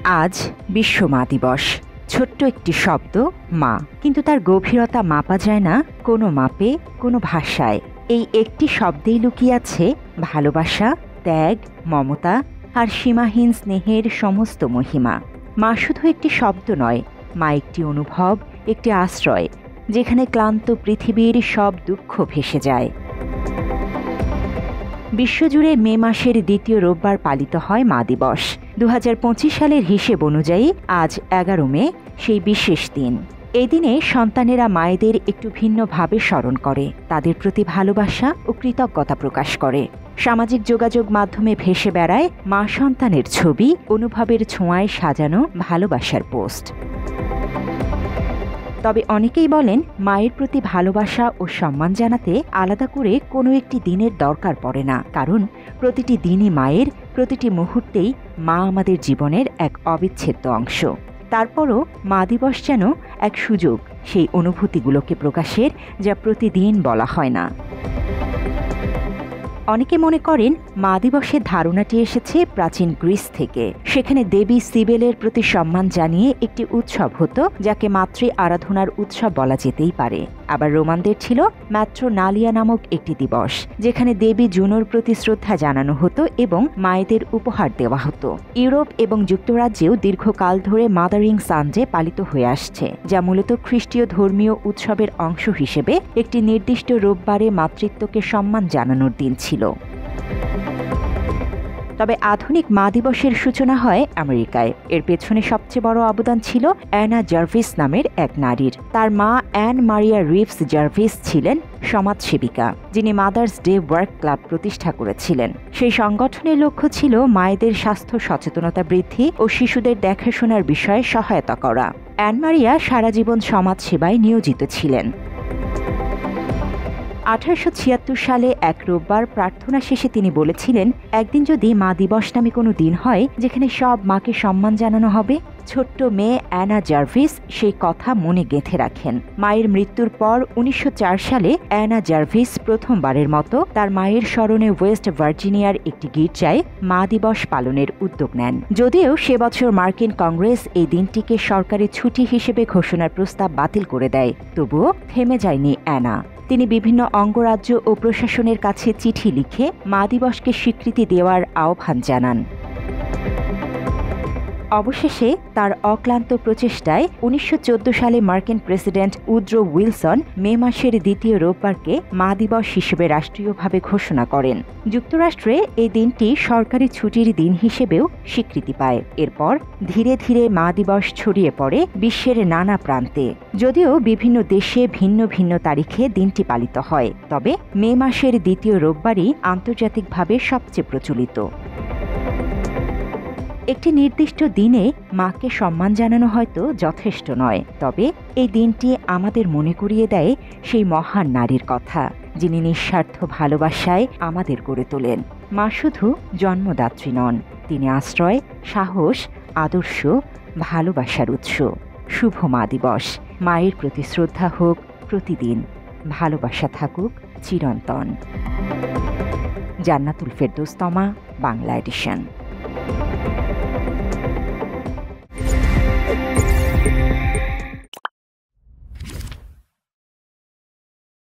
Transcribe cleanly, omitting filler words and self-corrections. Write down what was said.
আজ বিশ্ব মা দিবস। ছোট্ট একটি শব্দ মা, কিন্তু তার গভীরতা মাপা যায় না কোনো মাপে, কোনো ভাষায়। এই একটি শব্দেই লুকিয়ে আছে ভালোবাসা, ত্যাগ, মমতা আর সীমাহীন স্নেহের সমস্ত মহিমা। মা শুধু একটি শব্দ নয়, মা একটি অনুভব, একটি আশ্রয়, যেখানে ক্লান্ত পৃথিবীর সব দুঃখ ভেসে যায়। বিশ্বজুড়ে মে মাসের দ্বিতীয় রোববার পালিত হয় মা দিবস। 2025 সালের হিসেব অনুযায়ী আজ 11 মে সেই বিশেষ দিন। এই দিনে সন্তানেরা মায়েদের একটু ভিন্নভাবে স্মরণ করে, তাদের প্রতি ভালোবাসা ও কৃতজ্ঞতা প্রকাশ করে। সামাজিক যোগাযোগ মাধ্যমে ভেসে বেড়ায় মা সন্তানের ছবি, অনুভবের ছোঁয়ায় সাজানো ভালোবাসার পোস্ট। তবে অনেকেই বলেন মায়ের প্রতি ভালোবাসা ও সম্মান জানাতে আলাদা করে কোনো একটি দিনের দরকার পড়ে না, কারণ প্রতিটি দিনই মায়ের, প্রতিটি মুহূর্তেই মা আমাদের জীবনের এক অবিচ্ছেদ্য অংশ। তারপরও মা দিবস যেন এক সুযোগ সেই অনুভূতিগুলোকে প্রকাশের, যা প্রতিদিন বলা হয় না। অনেকে মনে করেন মা দিবসের ধারণাটি এসেছে প্রাচীন গ্রিস থেকে। সেখানে দেবী সিবেলের প্রতি সম্মান জানিয়ে একটি উৎসব হতো, যাকে মাতৃ আরাধনার উৎসব বলা যেতেই পারে। আবার রোমানদের ছিল ম্যাট্রোনালিয়া নামক একটি দিবস, যেখানে দেবী জুনোর প্রতি শ্রদ্ধা জানানো হতো এবং মায়েদের উপহার দেওয়া হতো। ইউরোপ এবং যুক্তরাজ্যেও দীর্ঘকাল ধরে মাদারিং সানডে পালিত হয়ে আসছে, যা মূলত খ্রিস্টীয় ধর্মীয় উৎসবের অংশ হিসেবে একটি নির্দিষ্ট রোববারে মাতৃত্বকে সম্মান জানানোর দিন ছিল। তবে আধুনিক মা দিবসের সূচনা হয় আমেরিকায়। এর পেছনে সবচেয়ে বড় অবদান ছিল অ্যানা জার্ভিস নামের এক নারীর। তার মা অ্যান মারিয়া রিভস জার্ভিস ছিলেন সমাজসেবিকা, যিনি মাদার্স ডে ওয়ার্ক ক্লাব প্রতিষ্ঠা করেছিলেন। সেই সংগঠনের লক্ষ্য ছিল মায়েদের স্বাস্থ্য সচেতনতা বৃদ্ধি ও শিশুদের দেখাশোনার বিষয়ে সহায়তা করা। অ্যান মারিয়া সারা জীবন সমাজসেবায় নিয়োজিত ছিলেন। 1876 সালে এক রোববার প্রার্থনা শেষে তিনি বলেছিলেন, একদিন যদি মা দিবস নামে কোনো দিন হয় যেখানে সব মাকে সম্মান জানানো হবে। ছোট্ট মেয়ে অ্যানা জার্ভিস সেই কথা মনে গেঁথে রাখেন। মায়ের মৃত্যুর পর 1904 সালে অ্যানা জার্ভিস প্রথমবারের মতো তার মায়ের স্মরণে ওয়েস্ট ভার্জিনিয়ার একটি গির্জায় মা দিবস পালনের উদ্যোগ নেন। যদিও সে বছর মার্কিন কংগ্রেস এই দিনটিকে সরকারি ছুটি হিসেবে ঘোষণার প্রস্তাব বাতিল করে দেয়, তবুও থেমে যায়নি অ্যানা। তিনি বিভিন্ন অঙ্গরাজ্য ও প্রশাসনের কাছে চিঠি লিখে মা দিবসকে স্বীকৃতি দেওয়ার আহ্বান জানান। অবশেষে তার অক্লান্ত প্রচেষ্টায় 1914 সালে মার্কিন প্রেসিডেন্ট উড্রো উইলসন মে মাসের দ্বিতীয় রোববারকে মা দিবস হিসেবে রাষ্ট্রীয়ভাবে ঘোষণা করেন। যুক্তরাষ্ট্রে এই দিনটি সরকারি ছুটির দিন হিসেবেও স্বীকৃতি পায়। এরপর ধীরে ধীরে মা দিবস ছড়িয়ে পড়ে বিশ্বের নানা প্রান্তে। যদিও বিভিন্ন দেশে ভিন্ন ভিন্ন তারিখে দিনটি পালিত হয়, তবে মে মাসের দ্বিতীয় রোববারই আন্তর্জাতিকভাবে সবচেয়ে প্রচলিত। একটি নির্দিষ্ট দিনে মাকে সম্মান জানানো হয়তো যথেষ্ট নয়, তবে এই দিনটি আমাদের মনে করিয়ে দেয় সেই মহান নারীর কথা, যিনি নিঃস্বার্থ ভালোবাসায় আমাদের গড়ে তোলেন। মা শুধু জন্মদাত্রী নন, তিনি আশ্রয়, সাহস, আদর্শ, ভালোবাসার উৎস। শুভ মা দিবস। মায়ের প্রতি শ্রদ্ধা হোক প্রতিদিন, ভালোবাসা থাকুক চিরন্তন। জান্নাতুল ফেরদৌস তমা, বাংলা এডিশন।